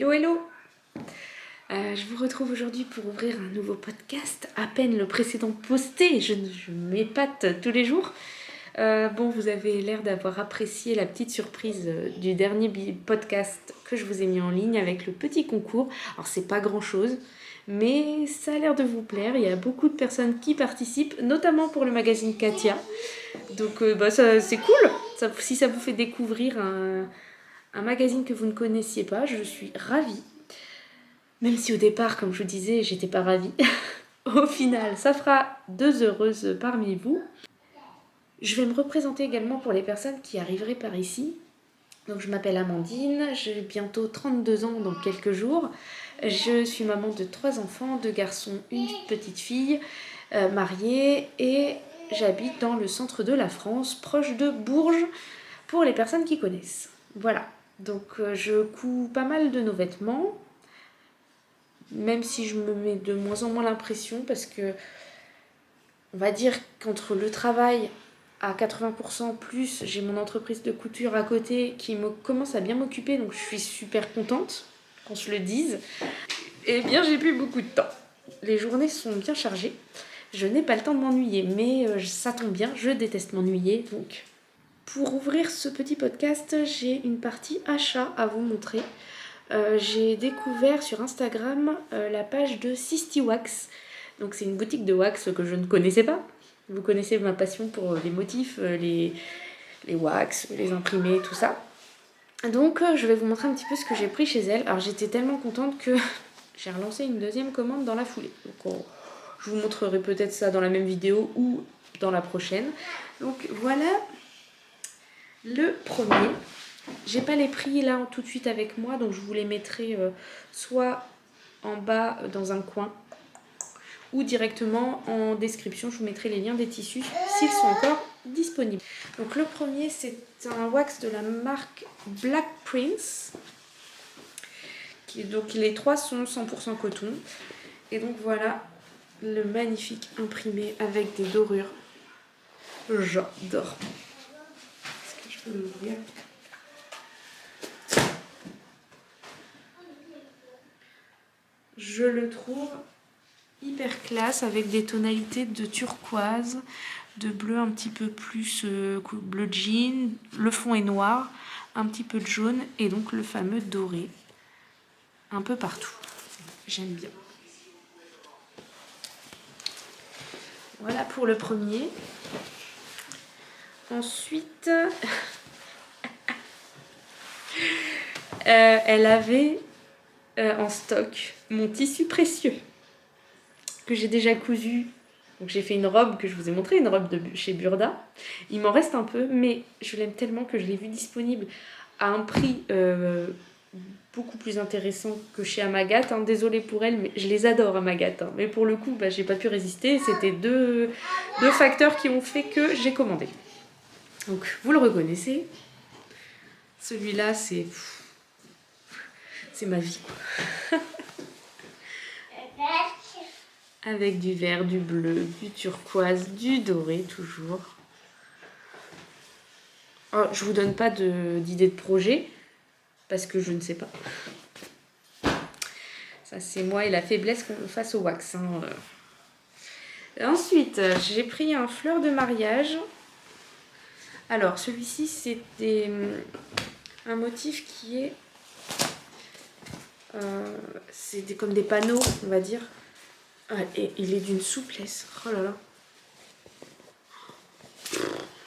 Hello hello. Je vous retrouve aujourd'hui pour ouvrir un nouveau podcast. À peine le précédent posté, je m'épate tous les jours. Vous avez l'air d'avoir apprécié la petite surprise du dernier podcast que je vous ai mis en ligne avec le petit concours. Alors c'est pas grand chose, mais ça a l'air de vous plaire. Il y a beaucoup de personnes qui participent, notamment pour le magazine Katia. Donc c'est cool. Si ça vous fait découvrir un magazine que vous ne connaissiez pas, je suis ravie. Même si au départ, comme je vous disais, j'étais pas ravie. Au final, ça fera 2 heureuses parmi vous. Je vais me représenter également pour les personnes qui arriveraient par ici. Donc je m'appelle Amandine, j'ai bientôt 32 ans dans quelques jours. Je suis maman de 3 enfants, 2 garçons, une petite fille, mariée, et j'habite dans le centre de la France, proche de Bourges, pour les personnes qui connaissent. Voilà, donc je couds pas mal de nos vêtements, même si je me mets de moins en moins l'impression, parce que on va dire qu'entre le travail à 80%, plus j'ai mon entreprise de couture à côté qui commence à bien m'occuper, donc je suis super contente qu'on se le dise, et bien j'ai plus beaucoup de temps. Les journées sont bien chargées, je n'ai pas le temps de m'ennuyer, mais ça tombe bien, je déteste m'ennuyer, donc pour ouvrir ce petit podcast, j'ai une partie achat à vous montrer. J'ai découvert sur Instagram la page de Sisty Wax. Donc c'est une boutique de wax que je ne connaissais pas. Vous connaissez ma passion pour les motifs, les wax, les imprimés, tout ça. Donc je vais vous montrer un petit peu ce que j'ai pris chez elle. Alors j'étais tellement contente que j'ai relancé une deuxième commande dans la foulée. Donc je vous montrerai peut-être ça dans la même vidéo ou dans la prochaine. Donc voilà le premier. J'ai pas les prix là tout de suite avec moi, donc je vous les mettrai soit en bas dans un coin ou directement en description. Je vous mettrai les liens des tissus s'ils sont encore disponibles. Donc le premier, c'est un wax de la marque Black Prince. Donc les 3 sont 100% coton. Et donc voilà le magnifique imprimé avec des dorures. J'adore. Est-ce que je peux l'ouvrir ? Je le trouve hyper classe avec des tonalités de turquoise, de bleu un petit peu plus bleu jean, le fond est noir, un petit peu de jaune et donc le fameux doré un peu partout. J'aime bien. Voilà pour le premier. Ensuite, elle avait en stock mon tissu précieux que j'ai déjà cousu. Donc j'ai fait une robe que je vous ai montré, une robe de chez Burda. Il m'en reste un peu, mais je l'aime tellement que je l'ai vu disponible à un prix beaucoup plus intéressant que chez Amagat. Désolée pour elle, mais je les adore Amagat. Mais pour le coup, j'ai pas pu résister. C'était deux facteurs qui ont fait que j'ai commandé. Donc vous le reconnaissez. Celui-là, c'est ma vie, quoi. Avec du vert, du bleu, du turquoise, du doré toujours. Oh, je vous donne pas d'idée de projet parce que je ne sais pas. Ça c'est moi et la faiblesse face au wax. Ensuite, j'ai pris un fleur de mariage. Alors celui-ci c'est un motif qui est c'est comme des panneaux, on va dire. Et il est d'une souplesse. Oh là là.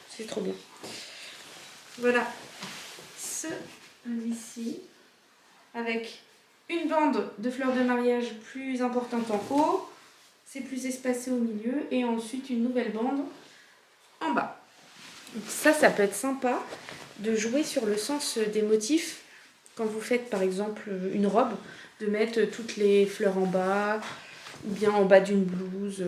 C'est trop bien. Voilà. Celui-ci. Avec une bande de fleurs de mariage plus importante en haut. C'est plus espacé au milieu. Et ensuite une nouvelle bande en bas. Donc ça peut être sympa de jouer sur le sens des motifs. Quand vous faites par exemple une robe, de mettre toutes les fleurs en bas. Ou bien en bas d'une blouse.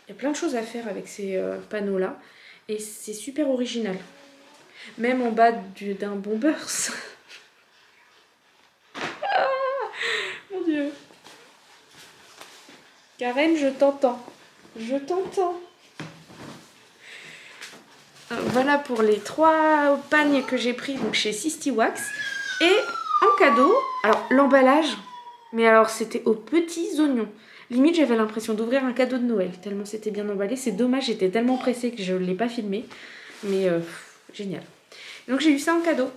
Il y a plein de choses à faire avec ces panneaux-là. Et c'est super original. Même en bas d'un bombers. Ah, mon Dieu. Karen, je t'entends. Je t'entends. Voilà pour les 3 pagnes que j'ai pris donc chez Sisty Wax. Et en cadeau. Alors l'emballage, mais alors c'était aux petits oignons. Limite j'avais l'impression d'ouvrir un cadeau de Noël, tellement c'était bien emballé. C'est dommage, j'étais tellement pressée que je ne l'ai pas filmé. Mais génial. Donc j'ai eu ça en cadeau.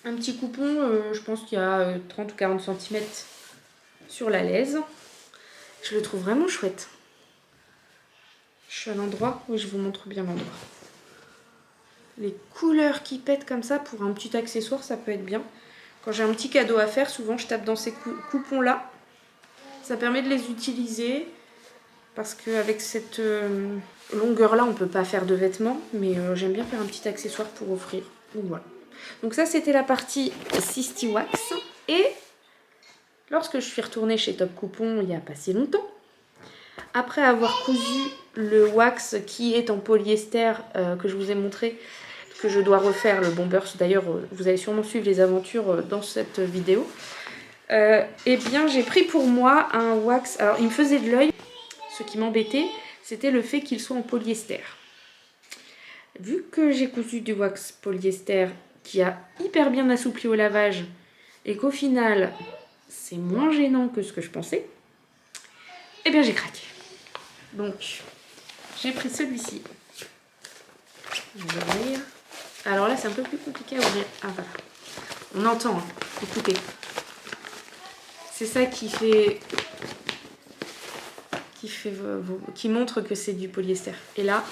Un petit coupon, je pense qu'il y a 30 ou 40 cm sur la laise. Je le trouve vraiment chouette. Je suis à l'endroit, oui je vous montre bien l'endroit. Les couleurs qui pètent comme ça pour un petit accessoire, ça peut être bien. Quand j'ai un petit cadeau à faire, souvent je tape dans ces coupons là. Ça permet de les utiliser parce qu'avec cette longueur là on ne peut pas faire de vêtements, mais j'aime bien faire un petit accessoire pour offrir. Donc voilà. Donc ça c'était la partie Sisty Wax. Et lorsque je suis retournée chez Top Coupon il n'y a pas si longtemps, après avoir cousu le wax qui est en polyester que je vous ai montré, que je dois refaire, le Bombers, d'ailleurs vous allez sûrement suivre les aventures dans cette vidéo, et bien j'ai pris pour moi un wax. Alors il me faisait de l'œil, ce qui m'embêtait c'était le fait qu'il soit en polyester. Vu que j'ai cousu du wax polyester qui a hyper bien assoupli au lavage et qu'au final c'est moins gênant que ce que je pensais, et bien j'ai craqué. Donc j'ai pris celui-ci. Alors là c'est un peu plus compliqué à ouvrir. Ah voilà. On entend, hein. Écoutez. C'est ça qui montre que c'est du polyester. Et là,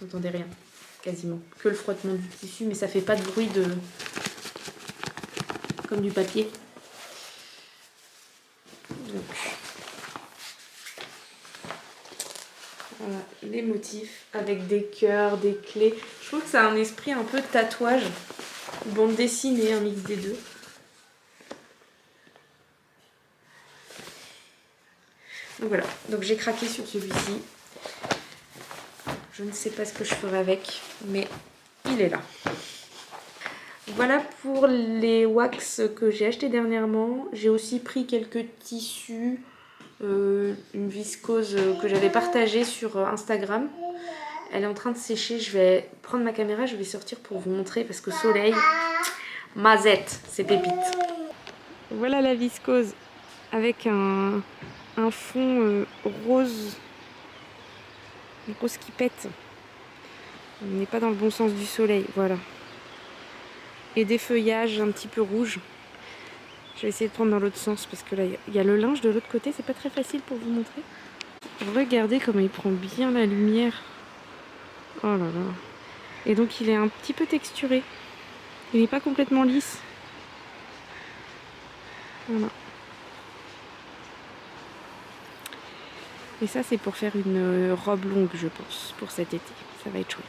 vous n'entendez rien, quasiment. Que le frottement du tissu, mais ça fait pas de bruit comme du papier. Donc, voilà, les motifs avec des cœurs, des clés. Je trouve que ça a un esprit un peu de tatouage, bande dessinée, un mix des deux. Donc voilà, donc j'ai craqué sur celui-ci. Je ne sais pas ce que je ferai avec, mais il est là. Voilà pour les wax que j'ai acheté dernièrement. J'ai aussi pris quelques tissus, une viscose que j'avais partagée sur Instagram. Elle est en train de sécher. Je vais prendre ma caméra, je vais sortir pour vous montrer parce que soleil, mazette, c'est pépite. Voilà la viscose avec un fond rose qui pète. On n'est pas dans le bon sens du soleil, voilà. Et des feuillages un petit peu rouges. Je vais essayer de prendre dans l'autre sens parce que là il y a le linge de l'autre côté, c'est pas très facile pour vous montrer. Regardez comment il prend bien la lumière. Oh là là. Et donc il est un petit peu texturé. Il n'est pas complètement lisse. Voilà. Et ça c'est pour faire une robe longue je pense, pour cet été. Ça va être chouette.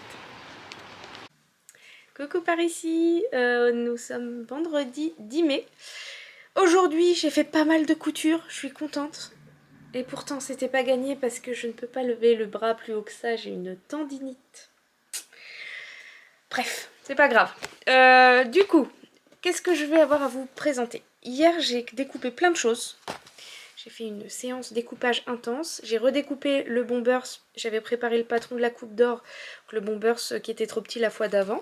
Coucou par ici, nous sommes vendredi 10 mai. Aujourd'hui j'ai fait pas mal de coutures, je suis contente. Et pourtant c'était pas gagné parce que je ne peux pas lever le bras plus haut que ça, j'ai une tendinite. Bref, c'est pas grave. Du coup, qu'est-ce que je vais avoir à vous présenter? Hier j'ai découpé plein de choses. J'ai fait une séance découpage intense. J'ai redécoupé le Bombers. J'avais préparé le patron de la coupe d'or, le Bombers qui était trop petit la fois d'avant.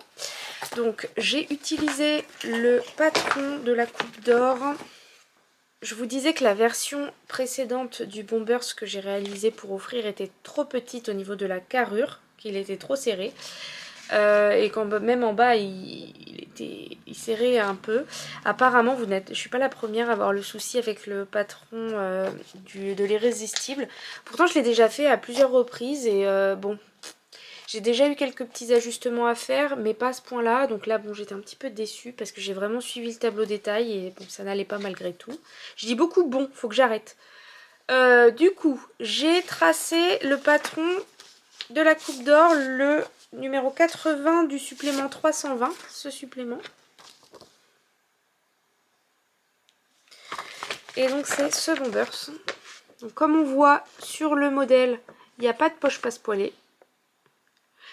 Donc j'ai utilisé le patron de la coupe d'or. Je vous disais que la version précédente du Bombers que j'ai réalisé pour offrir était trop petite au niveau de la carrure, qu'il était trop serré. Et quand même en bas il serrait un peu. Apparemment je suis pas la première à avoir le souci avec le patron de l'Irrésistible. Pourtant je l'ai déjà fait à plusieurs reprises et bon, j'ai déjà eu quelques petits ajustements à faire mais pas à ce point là. Donc là bon, j'étais un petit peu déçue parce que j'ai vraiment suivi le tableau détail et bon, ça n'allait pas malgré tout. Je dis beaucoup bon, faut que j'arrête. Du coup j'ai tracé le patron de la coupe d'or, le numéro 80 du supplément 320, ce supplément. Et donc c'est ce Bombers. Donc comme on voit sur le modèle, il n'y a pas de poche passe-poilée.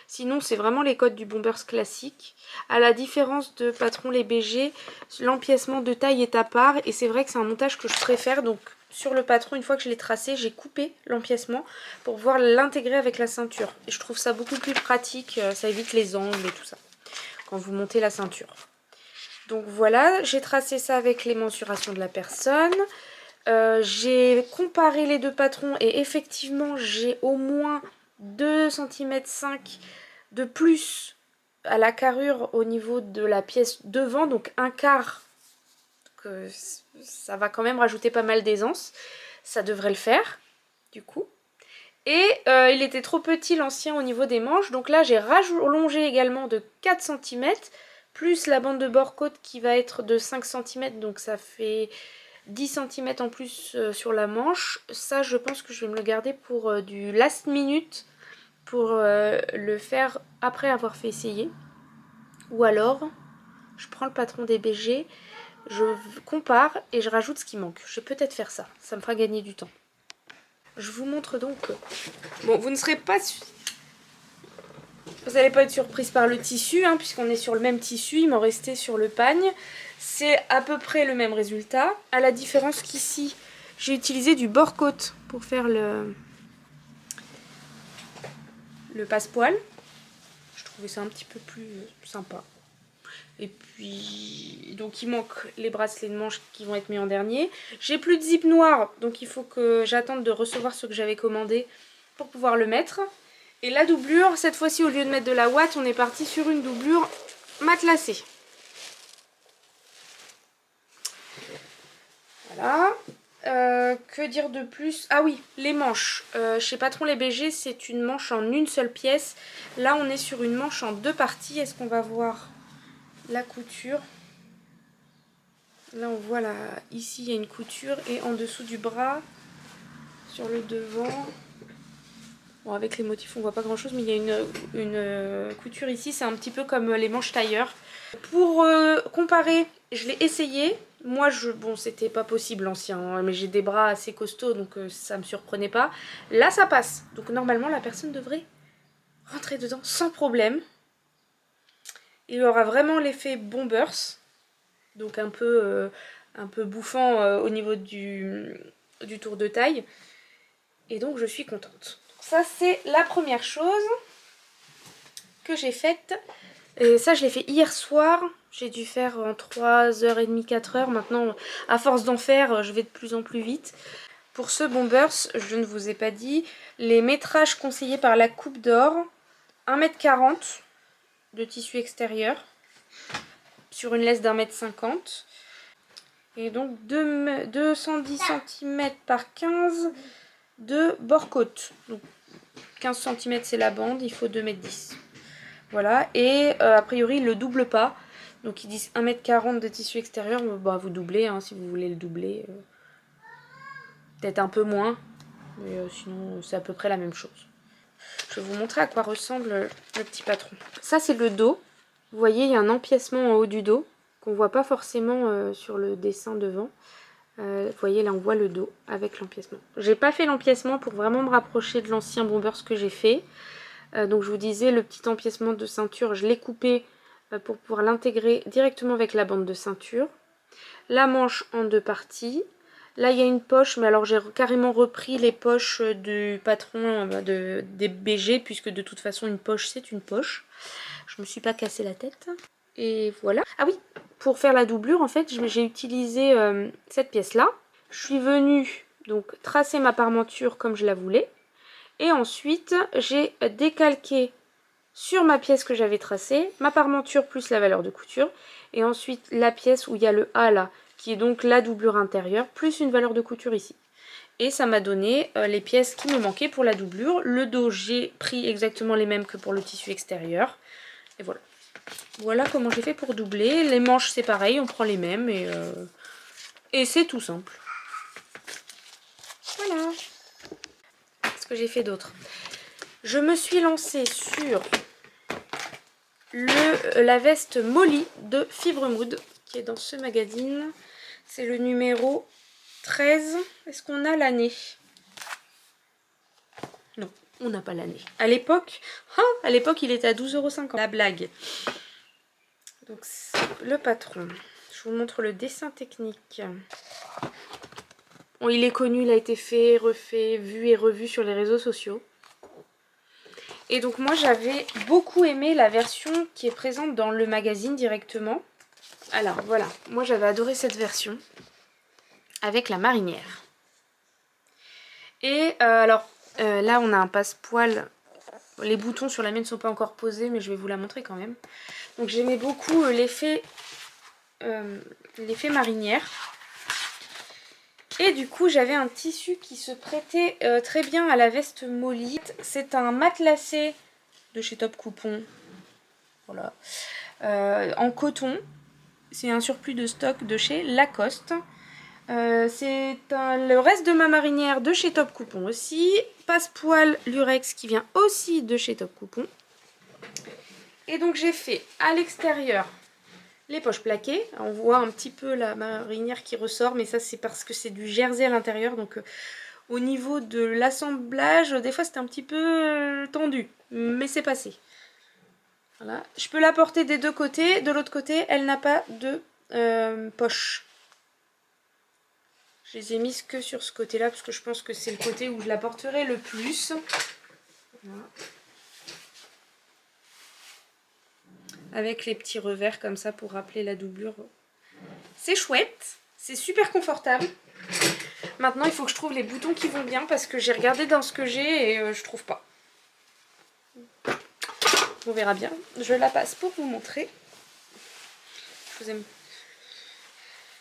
Sinon c'est vraiment les codes du Bombers classique. À la différence de patron les BG, l'empiècement de taille est à part. Et c'est vrai que c'est un montage que je préfère. Donc sur le patron, une fois que je l'ai tracé, j'ai coupé l'empiècement pour pouvoir l'intégrer avec la ceinture. Et je trouve ça beaucoup plus pratique, ça évite les angles et tout ça, quand vous montez la ceinture. Donc voilà, j'ai tracé ça avec les mensurations de la personne. J'ai comparé les deux patrons et effectivement j'ai au moins 2,5 cm de plus à la carrure au niveau de la pièce devant, donc un quart, que ça va quand même rajouter pas mal d'aisance. Ça devrait le faire du coup. Et il était trop petit l'ancien au niveau des manches, donc là j'ai rallongé également de 4 cm, plus la bande de bord-côte qui va être de 5 cm, donc ça fait 10 cm en plus sur la manche. Ça je pense que je vais me le garder pour du last minute, pour le faire après avoir fait essayer. Ou alors je prends le patron des BG, je compare et je rajoute ce qui manque. Je vais peut-être faire ça, ça me fera gagner du temps. Je vous montre donc. Bon, vous ne serez pas... Vous n'allez pas être surprise par le tissu, hein, puisqu'on est sur le même tissu, il m'en restait sur le pagne. C'est à peu près le même résultat, à la différence qu'ici, j'ai utilisé du bord-côte pour faire le passe-poil. Je trouvais ça un petit peu plus sympa. Et puis, donc il manque les bracelets de manche qui vont être mis en dernier. J'ai plus de zip noir, donc il faut que j'attende de recevoir ce que j'avais commandé pour pouvoir le mettre. Et la doublure, cette fois-ci, au lieu de mettre de la ouate, on est parti sur une doublure matelassée. Voilà. Que dire de plus? Ah oui, les manches. Chez Patron Les BG, c'est une manche en une seule pièce. Là, on est sur une manche en deux parties. Est-ce qu'on va voir la couture? Là, on voit là, ici, il y a une couture. Et en dessous du bras, sur le devant... Bon, avec les motifs, on voit pas grand-chose, mais il y a une couture ici. C'est un petit peu comme les manches tailleur. Pour comparer, je l'ai essayé. Moi, bon, c'était pas possible l'ancien, hein, mais j'ai des bras assez costauds, donc ça me surprenait pas. Là, ça passe. Donc normalement, la personne devrait rentrer dedans sans problème. Il aura vraiment l'effet bombers, donc un peu bouffant au niveau du tour de taille. Et donc, je suis contente. Ça, c'est la première chose que j'ai faite. Et ça, je l'ai fait hier soir. J'ai dû faire en 3h30, 4h. Maintenant, à force d'en faire, je vais de plus en plus vite. Pour ce bombers, je ne vous ai pas dit, les métrages conseillés par la Coupe d'Or, 1,40 m de tissu extérieur sur une laisse d'1,50 m. Et donc 210 cm par 15 de bord-côte. Donc 15 cm c'est la bande, il faut 2,10 m. Voilà, et a priori, ils ne le doublent pas. Donc, ils disent 1,40 m de tissu extérieur. Bah, vous doublez, hein, si vous voulez le doubler. Peut-être un peu moins. Mais sinon, c'est à peu près la même chose. Je vais vous montrer à quoi ressemble le petit patron. Ça, c'est le dos. Vous voyez, il y a un empiècement en haut du dos qu'on ne voit pas forcément sur le dessin devant. Vous voyez, là, on voit le dos avec l'empiècement. J'ai pas fait l'empiècement pour vraiment me rapprocher de l'ancien bombers que j'ai fait. Donc je vous disais, le petit empiècement de ceinture, je l'ai coupé pour pouvoir l'intégrer directement avec la bande de ceinture. La manche en deux parties. Là, il y a une poche, mais alors j'ai carrément repris les poches du patron des BG, puisque de toute façon, une poche, c'est une poche. Je me suis pas cassé la tête. Et voilà. Ah oui, pour faire la doublure, en fait, j'ai utilisé cette pièce-là. Je suis venue donc tracer ma parmenture comme je la voulais. Et ensuite, j'ai décalqué sur ma pièce que j'avais tracée, ma parmenture plus la valeur de couture. Et ensuite, la pièce où il y a le A là, qui est donc la doublure intérieure, plus une valeur de couture ici. Et ça m'a donné les pièces qui me manquaient pour la doublure. Le dos, j'ai pris exactement les mêmes que pour le tissu extérieur. Et voilà. Voilà comment j'ai fait pour doubler. Les manches, c'est pareil, on prend les mêmes. Et c'est tout simple. Voilà. Que j'ai fait d'autre. Je me suis lancée sur la veste Molly de Fibremood qui est dans ce magazine. C'est le numéro 13. Est-ce qu'on a l'année? Non, on n'a pas l'année. À l'époque, il était à 12,50 €. La blague. Donc le patron. Je vous montre le dessin technique. Bon, il est connu, il a été fait, refait, vu et revu sur les réseaux sociaux. Et donc moi j'avais beaucoup aimé la version qui est présente dans le magazine directement. Alors voilà, moi j'avais adoré cette version avec la marinière. Et là on a un passepoil. Les boutons sur la mienne ne sont pas encore posés, mais je vais vous la montrer quand même. Donc j'aimais beaucoup l'effet marinière. Et du coup j'avais un tissu qui se prêtait très bien à la veste Molly. C'est un matelassé de chez Top Coupon. Voilà. En coton. C'est un surplus de stock de chez Lacoste. C'est le reste de ma marinière de chez Top Coupon aussi. Passepoil Lurex qui vient aussi de chez Top Coupon. Et donc j'ai fait à l'extérieur les poches plaquées. On voit un petit peu la marinière qui ressort, mais ça c'est parce que c'est du jersey à l'intérieur. Donc au niveau de l'assemblage, des fois c'était un petit peu tendu, mais c'est passé. Voilà. Je peux la porter des deux côtés. De l'autre côté, elle n'a pas de poche. Je les ai mises que sur ce côté-là parce que je pense que c'est le côté où je la porterai le plus. Voilà. Avec les petits revers comme ça pour rappeler la doublure. C'est chouette. C'est super confortable. Maintenant, il faut que je trouve les boutons qui vont bien parce que j'ai regardé dans ce que j'ai et je trouve pas. On verra bien. Je la passe pour vous montrer.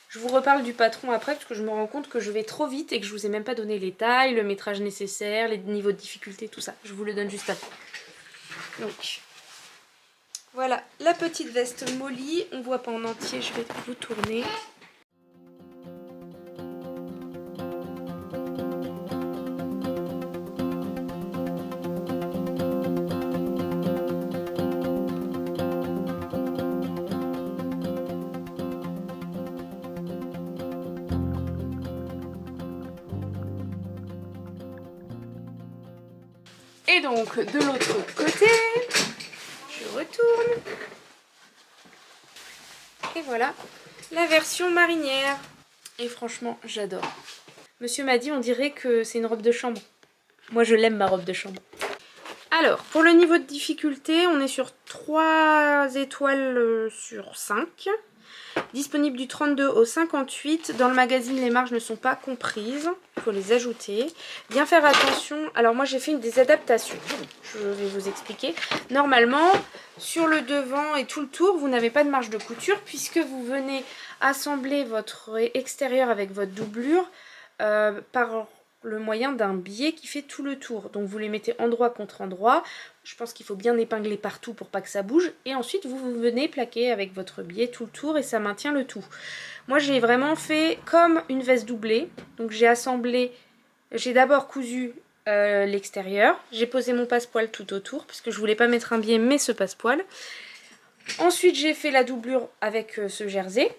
Je vous reparle du patron après parce que je me rends compte que je vais trop vite et que je vous ai même pas donné les tailles, le métrage nécessaire, les niveaux de difficulté, tout ça. Je vous le donne juste après. Donc, voilà la petite veste Molly. On voit pas en entier, je vais vous tourner. Et donc, de l'autre côté, je retourne. Et voilà, la version marinière. Et franchement, j'adore. Monsieur m'a dit, on dirait que c'est une robe de chambre. Moi, je l'aime, ma robe de chambre. Alors, pour le niveau de difficulté, on est sur 3 étoiles sur 5. Disponible du 32 au 58. Dans le magazine, les marges ne sont pas comprises. Il faut les ajouter. Bien faire attention. Alors moi, j'ai fait des adaptations. Je vais vous expliquer. Normalement, sur le devant et tout le tour, vous n'avez pas de marge de couture puisque vous venez assembler votre extérieur avec votre doublure par le moyen d'un biais qui fait tout le tour. Donc vous les mettez endroit contre endroit. Je pense qu'il faut bien épingler partout pour pas que ça bouge. Et ensuite vous venez plaquer avec votre biais tout le tour et ça maintient le tout. Moi j'ai vraiment fait comme une veste doublée. Donc j'ai assemblé, j'ai d'abord cousu l'extérieur. J'ai posé mon passepoil tout autour parce que je voulais pas mettre un biais mais ce passepoil. Ensuite j'ai fait la doublure avec ce jersey.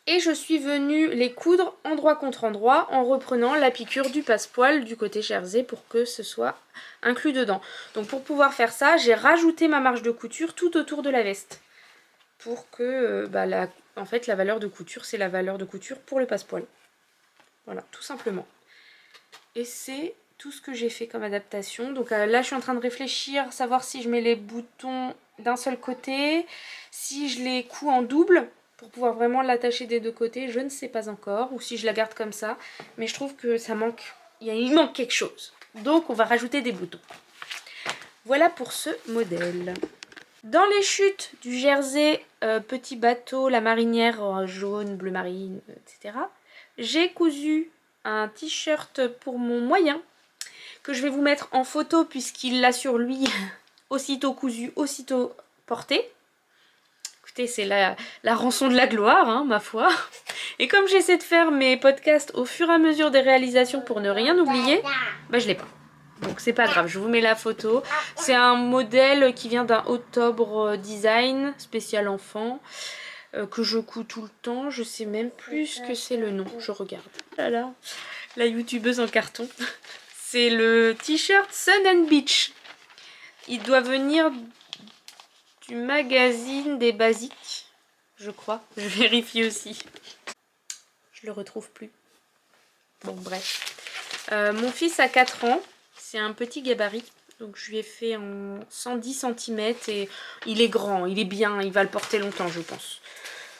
Et je suis venue les coudre endroit contre endroit en reprenant la piqûre du passepoil du côté jersey pour que ce soit inclus dedans. Donc pour pouvoir faire ça, j'ai rajouté ma marge de couture tout autour de la veste. Pour que, en fait, la valeur de couture, c'est la valeur de couture pour le passepoil. Voilà, tout simplement. Et c'est tout ce que j'ai fait comme adaptation. Donc là, je suis en train de réfléchir, savoir si je mets les boutons d'un seul côté, si je les couds en double, pour pouvoir vraiment l'attacher des deux côtés, je ne sais pas encore, ou si je la garde comme ça, mais je trouve que ça manque, il manque quelque chose. Donc on va rajouter des boutons. Voilà pour ce modèle. Dans les chutes du jersey, petit bateau, la marinière jaune, bleu marine, etc., j'ai cousu un t-shirt pour mon moyen, que je vais vous mettre en photo puisqu'il l'a sur lui, aussitôt cousu, aussitôt porté. C'est la rançon de la gloire, hein, ma foi. Et comme j'essaie de faire mes podcasts au fur et à mesure des réalisations pour ne rien oublier, je l'ai pas. Donc c'est pas grave, je vous mets la photo. C'est un modèle qui vient d'un Octobre Design, spécial enfant, que je couds tout le temps. Je sais même plus ce que c'est le nom, je regarde. Voilà, la youtubeuse en carton. C'est le t-shirt Sun and Beach. Il doit venir du magazine des basiques, je crois. Je vérifie aussi. Je le retrouve plus. Bon, bref. Mon fils a 4 ans. C'est un petit gabarit. Donc je lui ai fait en 110 cm et il est grand, il est bien, il va le porter longtemps, je pense.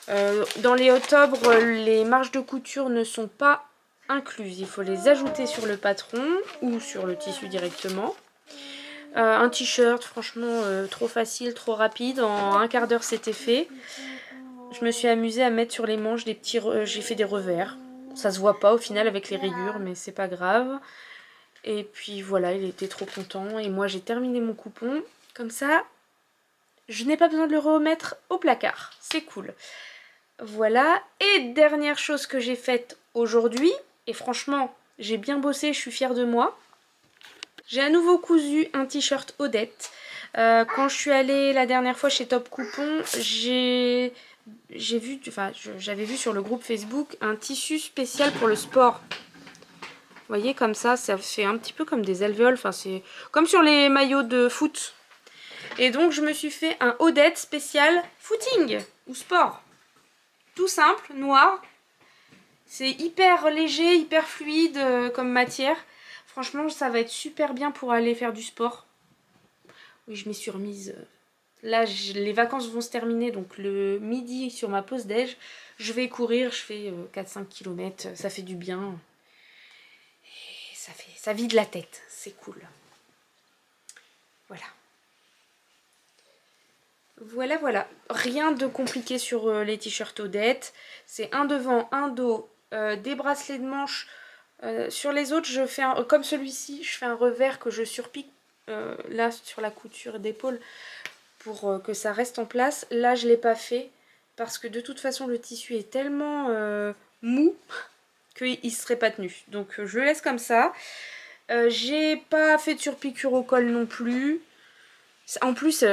Dans les octobre, les marges de couture ne sont pas incluses. Il faut les ajouter sur le patron ou sur le tissu directement. Un t-shirt, franchement, trop facile, trop rapide. En un quart d'heure, c'était fait. Je me suis amusée à mettre sur les manches des petits... j'ai fait des revers. Ça se voit pas au final avec les rayures, mais c'est pas grave. Et puis voilà, il était trop content. Et moi, j'ai terminé mon coupon. Comme ça, je n'ai pas besoin de le remettre au placard. C'est cool. Voilà. Et dernière chose que j'ai faite aujourd'hui. Et franchement, j'ai bien bossé, je suis fière de moi. J'ai à nouveau cousu un t-shirt Odette. Quand je suis allée la dernière fois chez Top Coupon, j'avais vu sur le groupe Facebook un tissu spécial pour le sport. Vous voyez, comme ça fait un petit peu comme des alvéoles. Enfin, c'est comme sur les maillots de foot. Et donc, je me suis fait un Odette spécial footing ou sport. Tout simple, noir. C'est hyper léger, hyper fluide comme matière. Franchement, ça va être super bien pour aller faire du sport. Oui, je m'y suis remise. Là, les vacances vont se terminer, donc le midi sur ma pause déj, je vais courir, je fais 4-5 km, ça fait du bien. Et ça vide la tête, c'est cool. Voilà. Voilà. Rien de compliqué sur les t-shirts Odette. C'est un devant, un dos, des bracelets de manches. Sur les autres, je fais comme celui-ci, je fais un revers que je surpique là sur la couture d'épaule pour que ça reste en place. Là, je ne l'ai pas fait parce que de toute façon, le tissu est tellement mou qu'il ne serait pas tenu. Donc, je le laisse comme ça. J'ai pas fait de surpiqûre au col non plus. En plus,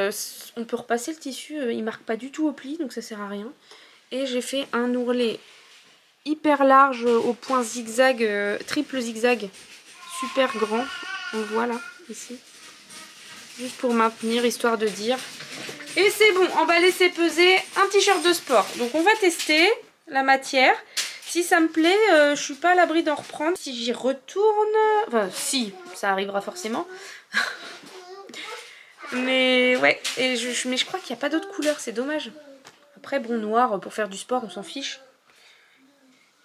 on peut repasser le tissu, il marque pas du tout au pli, donc ça sert à rien. Et j'ai fait un ourlet hyper large au point zigzag, triple zigzag, super grand. On voit là, ici. Juste pour maintenir, histoire de dire. Et c'est bon, emballé, c'est pesé, un t-shirt de sport. Donc on va tester la matière. Si ça me plaît, je suis pas à l'abri d'en reprendre. Si j'y retourne, enfin si, ça arrivera forcément. Mais ouais, mais je crois qu'il n'y a pas d'autres couleurs, c'est dommage. Après, bon, noir, pour faire du sport, on s'en fiche.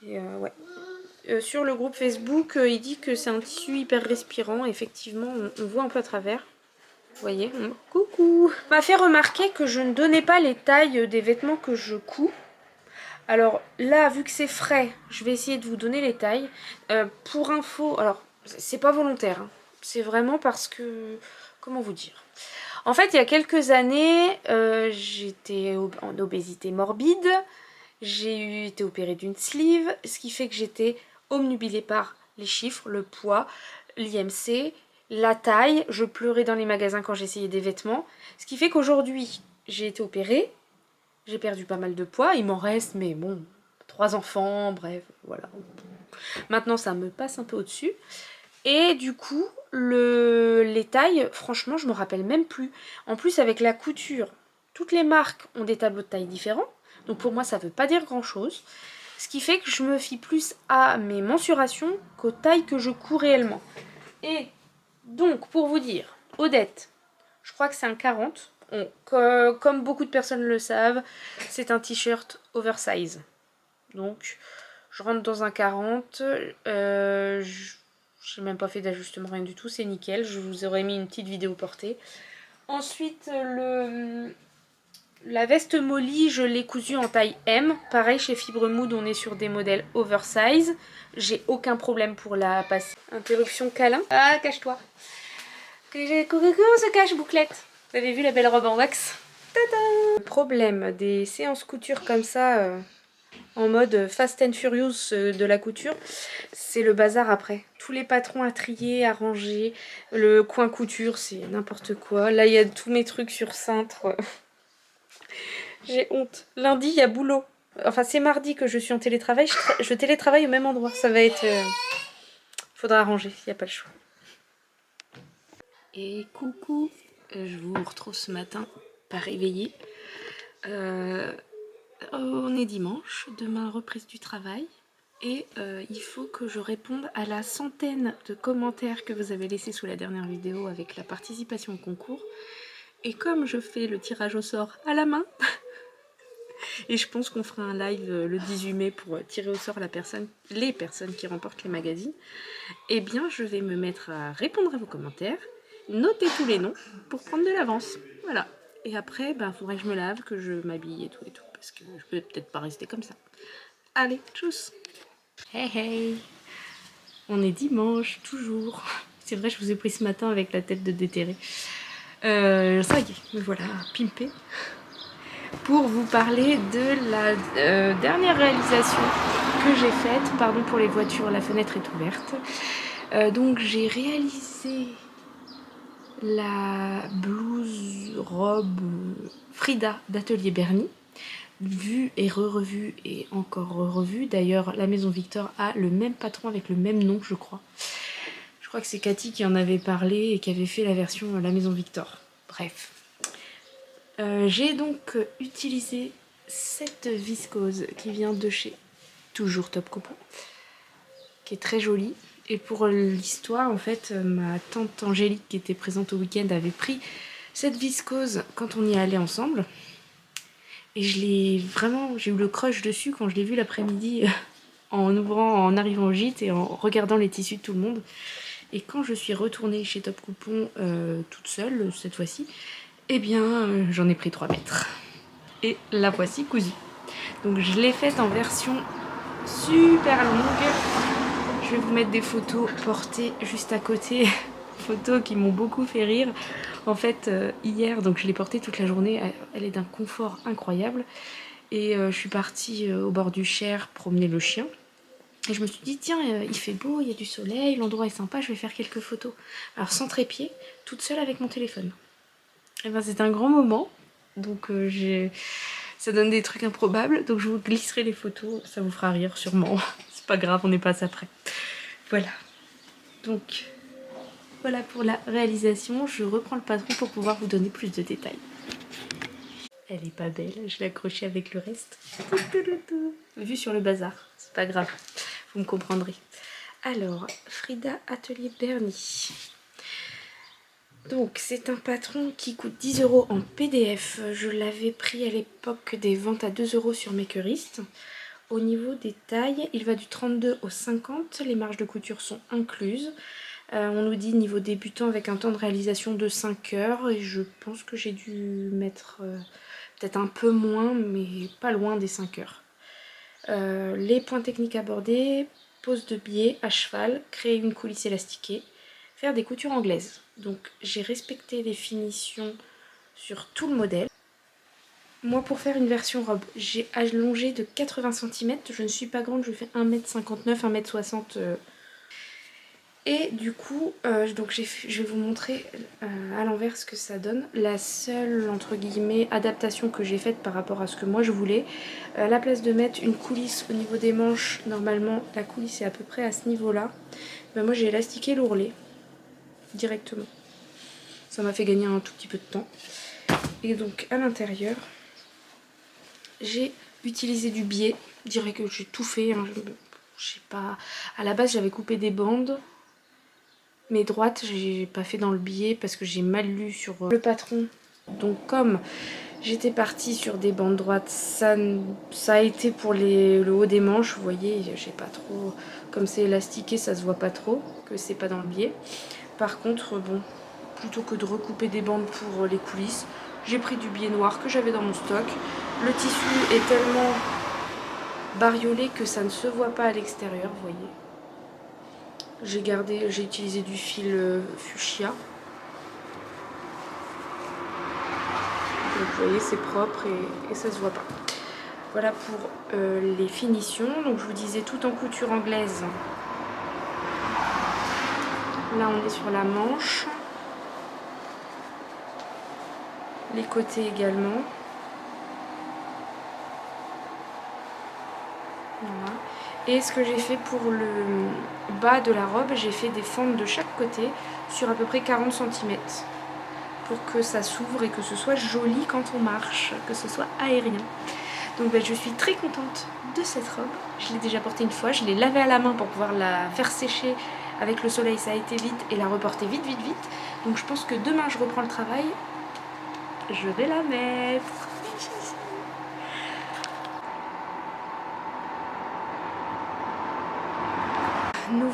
Et ouais. Sur le groupe Facebook, il dit que c'est un tissu hyper respirant. Effectivement, on voit un peu à travers. Vous voyez, coucou. On m'a fait remarquer que je ne donnais pas les tailles des vêtements que je couds. Alors là, vu que c'est frais, je vais essayer de vous donner les tailles. Pour info, alors c'est pas volontaire, hein. C'est vraiment parce que... Comment vous dire? En fait, il y a quelques années, j'étais en obésité morbide. J'ai été opérée d'une sleeve, ce qui fait que j'étais omnubilée par les chiffres, le poids, l'IMC, la taille. Je pleurais dans les magasins quand j'essayais des vêtements. Ce qui fait qu'aujourd'hui, j'ai été opérée. J'ai perdu pas mal de poids, il m'en reste, mais bon, 3 enfants, bref, voilà. Maintenant, ça me passe un peu au-dessus. Et du coup, les tailles, franchement, je me rappelle même plus. En plus, avec la couture, toutes les marques ont des tableaux de taille différents. Donc pour moi, ça ne veut pas dire grand-chose. Ce qui fait que je me fie plus à mes mensurations qu'aux tailles que je couds réellement. Et donc, pour vous dire, Odette, je crois que c'est un 40. Comme beaucoup de personnes le savent, c'est un t-shirt oversize. Donc, je rentre dans un 40. Je n'ai même pas fait d'ajustement, rien du tout. C'est nickel. Je vous aurais mis une petite vidéo portée. Ensuite, la veste Molly, je l'ai cousue en taille M. Pareil, chez Fibre Mood, on est sur des modèles oversize. J'ai aucun problème pour la passer. Interruption câlin. Ah, cache-toi. Coucou, on se cache, bouclette. Vous avez vu la belle robe en wax? Tada! Le problème des séances couture comme ça, en mode Fast and Furious de la couture, c'est le bazar après. Tous les patrons à trier, à ranger, le coin couture, c'est n'importe quoi. Là, il y a tous mes trucs sur cintre. J'ai honte. Lundi, il y a boulot. Enfin, c'est mardi que je suis en télétravail. Je télétravaille au même endroit. Ça va être... faudra arranger, il n'y a pas le choix. Et coucou, je vous retrouve ce matin, pas réveillée. On est dimanche, demain reprise du travail. Et il faut que je réponde à la centaine de commentaires que vous avez laissés sous la dernière vidéo avec la participation au concours. Et comme je fais le tirage au sort à la main, Et je pense qu'on fera un live le 18 mai pour tirer au sort les personnes qui remportent les magazines. Eh bien, je vais me mettre à répondre à vos commentaires, noter tous les noms pour prendre de l'avance. Voilà. Et après, il faudrait que je me lave, que je m'habille et tout, parce que je peux peut-être pas rester comme ça. Allez, tchuss. Hey hey. On est dimanche, toujours. C'est vrai, je vous ai pris ce matin avec la tête de déterré. Ça y est, me voilà pimpé pour vous parler de la dernière réalisation que j'ai faite. Pardon pour les voitures, la fenêtre est ouverte. Donc j'ai réalisé la blouse robe Frida d'Atelier Bernie, vue et revue et encore revue. D'ailleurs, la Maison Victor a le même patron avec le même nom, je crois. Je crois que c'est Cathy qui en avait parlé et qui avait fait la version La Maison Victor. Bref. J'ai donc utilisé cette viscose qui vient de chez toujours Top Coupon, qui est très jolie. Et pour l'histoire, en fait, ma tante Angélique qui était présente au week-end avait pris cette viscose quand on y allait ensemble. Et j'ai eu le crush dessus quand je l'ai vue l'après-midi en arrivant au gîte et en regardant les tissus de tout le monde. Et quand je suis retournée chez Top Coupon toute seule, cette fois-ci, eh bien, j'en ai pris 3 mètres. Et la voici cousue. Donc je l'ai faite en version super longue. Je vais vous mettre des photos portées juste à côté. Photos qui m'ont beaucoup fait rire. En fait, hier, donc je l'ai portée toute la journée. Elle est d'un confort incroyable. Et je suis partie au bord du Cher promener le chien. Et je me suis dit, tiens, il fait beau, il y a du soleil, l'endroit est sympa, je vais faire quelques photos. Alors sans trépied, toute seule avec mon téléphone. Et c'est un grand moment. Donc ça donne des trucs improbables. Donc je vous glisserai les photos, ça vous fera rire sûrement. C'est pas grave, on n'est pas après. Voilà. Donc voilà pour la réalisation. Je reprends le patron pour pouvoir vous donner plus de détails. Elle est pas belle, je l'ai accrochée avec le reste. Vue sur le bazar, c'est pas grave, vous me comprendrez. Alors, Frida Atelier Bernie. Donc, c'est un patron qui coûte 10 € en PDF. Je l'avais pris à l'époque des ventes à 2 € sur Makerist. Au niveau des tailles, il va du 32 au 50. Les marges de couture sont incluses. On nous dit niveau débutant avec un temps de réalisation de 5 heures. Et je pense que j'ai dû mettre peut-être un peu moins, mais pas loin des 5 heures. Les points techniques abordés, pose de biais à cheval, créer une coulisse élastiquée, faire des coutures anglaises. Donc j'ai respecté les finitions sur tout le modèle. Moi pour faire une version robe, j'ai allongé de 80 cm, je ne suis pas grande, je fais 1m59, 1m60. Et du coup, donc je vais vous montrer à l'envers ce que ça donne. La seule, entre guillemets, adaptation que j'ai faite par rapport à ce que moi je voulais, à la place de mettre une coulisse au niveau des manches, normalement la coulisse est à peu près à ce niveau-là, moi j'ai élastiqué l'ourlet directement. Ça m'a fait gagner un tout petit peu de temps. Et donc à l'intérieur, j'ai utilisé du biais. Je dirais que j'ai tout fait. Hein. Je sais pas. À la base, j'avais coupé des bandes. Mes droites, j'ai pas fait dans le biais parce que j'ai mal lu sur le patron. Donc comme j'étais partie sur des bandes droites, ça a été pour le haut des manches. Vous voyez, j'ai pas trop... Comme c'est élastiqué, ça se voit pas trop que c'est pas dans le biais. Par contre, bon, plutôt que de recouper des bandes pour les coulisses, j'ai pris du biais noir que j'avais dans mon stock. Le tissu est tellement bariolé que ça ne se voit pas à l'extérieur, vous voyez. J'ai utilisé du fil fuchsia. Donc vous voyez, c'est propre et ça se voit pas. Voilà pour les finitions. Donc je vous disais tout en couture anglaise. Là on est sur la manche. Les côtés également. Voilà. Et ce que j'ai fait pour le bas de la robe, j'ai fait des fentes de chaque côté sur à peu près 40 cm pour que ça s'ouvre et que ce soit joli quand on marche, que ce soit aérien. Donc je suis très contente de cette robe. Je l'ai déjà portée une fois, je l'ai lavée à la main pour pouvoir la faire sécher avec le soleil, ça a été vite, et la reporter vite. Donc je pense que demain je reprends le travail, je vais la mettre.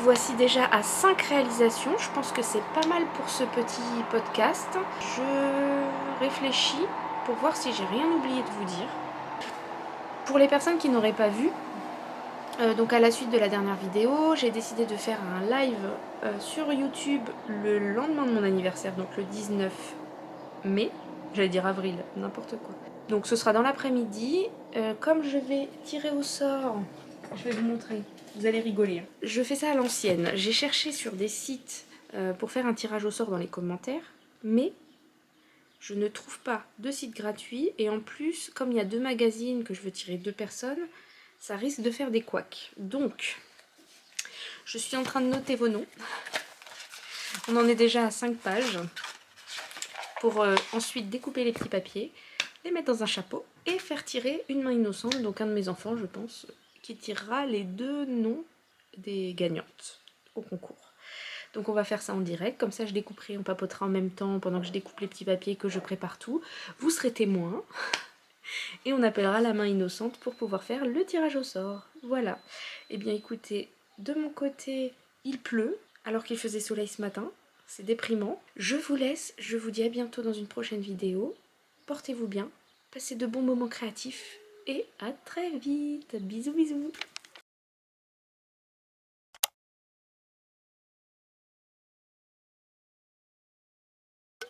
voici déjà à 5 réalisations. Je pense que c'est pas mal pour ce petit podcast. Je réfléchis pour voir si j'ai rien oublié de vous dire. Pour les personnes qui n'auraient pas vu, donc à la suite de la dernière vidéo, j'ai décidé de faire un live sur YouTube le lendemain de mon anniversaire, donc le 19 mai. J'allais dire avril, n'importe quoi. Donc ce sera dans l'après-midi. Comme je vais tirer au sort, je vais vous montrer, vous allez rigoler. Hein. Je fais ça à l'ancienne. J'ai cherché sur des sites pour faire un tirage au sort dans les commentaires, mais je ne trouve pas de site gratuit. Et en plus, comme il y a 2 magazines que je veux tirer 2 personnes, ça risque de faire des couacs. Donc, je suis en train de noter vos noms. On en est déjà à 5 pages. Pour ensuite découper les petits papiers, les mettre dans un chapeau et faire tirer une main innocente, donc un de mes enfants je pense, qui tirera les 2 noms des gagnantes au concours. Donc on va faire ça en direct, comme ça je découperai, on papotera en même temps pendant que je découpe les petits papiers, que je prépare tout. Vous serez témoin et on appellera la main innocente pour pouvoir faire le tirage au sort. Voilà. Et bien écoutez, de mon côté, il pleut alors qu'il faisait soleil ce matin. C'est déprimant. Je vous laisse, je vous dis à bientôt dans une prochaine vidéo. Portez-vous bien, passez de bons moments créatifs et à très vite. Bisous bisous.